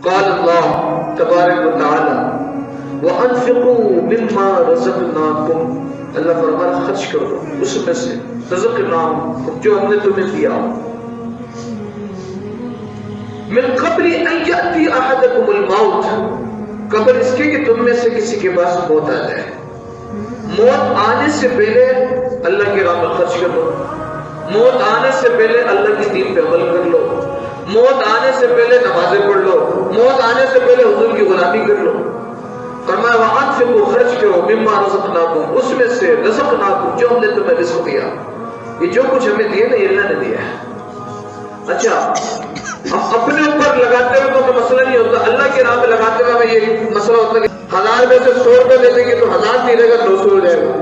قال اللہ تبارک و تعالی وَأَنفِقُوا مِمَّا رَزَقْنَاكُمْ، اللہ فرماتا خرچ کرو اس میں سے رزقناکم جو ہم نے تمہیں دیا، من قبل ان یأتی احدکم الموت، قبل اس کے کہ تم میں سے کسی کے پاس موت آ جائے۔ موت آنے سے پہلے اللہ کی راہ میں خرچ کر لو، موت آنے سے پہلے اللہ کی دین پہ عمل کر لو، موت آنے سے پہلے نمازیں پڑھ لو، موت آنے سے پہلے حضور کی غلامی کر لو۔ فرمایا وَأَنفِقُوا خرچ کرو مما رزقناکم اس میں سے رزقناکم جو ہم نے تمہیں رزق دیا۔ یہ جو کچھ ہمیں دیا نا یہ اللہ نے دیا ہے۔ اچھا ہم اپنے اوپر لگاتے ہوئے تو مسئلہ نہیں ہوتا، اللہ کی راہ میں لگاتے ہوئے ہمیں یہ مسئلہ ہوتا ہے کہ 1000 میں سے 100 روپے دے دیں گے تو 1000 نہیں رہے گا 200 ہو جائے گا۔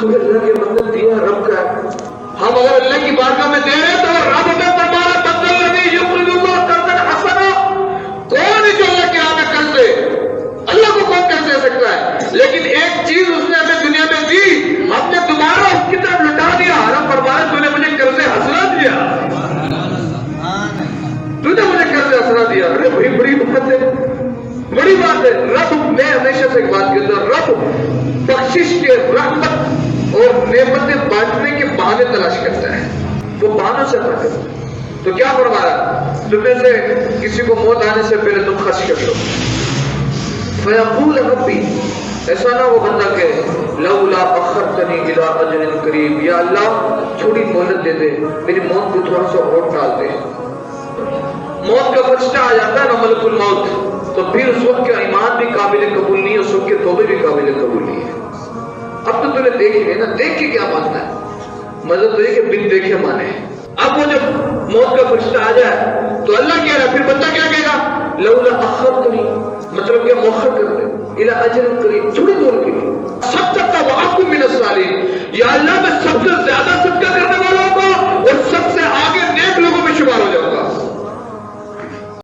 ہمیں اللہ کے مطلب دیا رب کا ہے، ہم اگر اللہ کی بارگاہ میں دے رہے تو رب میں فرمانا بدل الذی یقرض اللہ قرضا حسنا، کون ہے جو اللہ کی راہ میں قرض دے؟ اللہ کو کون قرض دے سکتا ہے؟ لیکن ایک چیز اس نے ہمیں دنیا میں دی، ہم نے دوبارہ اس کی طرف لوٹا دیا۔ رب فرمانا تو نے مجھے قرض حسنا دیا، تو نے مجھے قرض حسنا دیا۔ ارے بڑی بڑی بات ہے، بڑی بات ہے۔ رب، میں ہمیشہ سے ایک بات کہتا ہوں، رب بخشش کے رحمت اور نعمتیں بانٹنے کے بہانے تلاش کرتا ہے، وہ بہانوں سے بات کرتا ہے۔ تو کیا فرمایا؟ تم میں سے کسی کو موت آنے سے پہلے تم خرچ کر لو۔ فیقول ربی، ایسا نہ وہ بندہ کہ لولا اخرتنی الی اجل قریب، یا اللہ تھوڑی مہلت دے دے، میری موت کو تھوڑا سا اور ٹال دے۔ موت کا فرشتہ آ جاتا ہے نا ملک الموت، تو پھر اس وقت کا ایمان بھی قابل قبول نہیں ہے، اس وقت کے توبے بھی قابل قبول نہیں ہے۔ اب تو تمہیں دیکھ لیا نا، دیکھ کے کیا ماننا ہے؟ مطلب تو یہ کہ بن دیکھے مانے۔ اب وہ جب موت کا فرشتہ آ جائے تو اللہ کہہ رہا، پھر بندہ کیا کہے گا؟ لولا اخرتنی، مطلب کہ مؤخر کر دے، الی اجل قریب، تھوڑی دور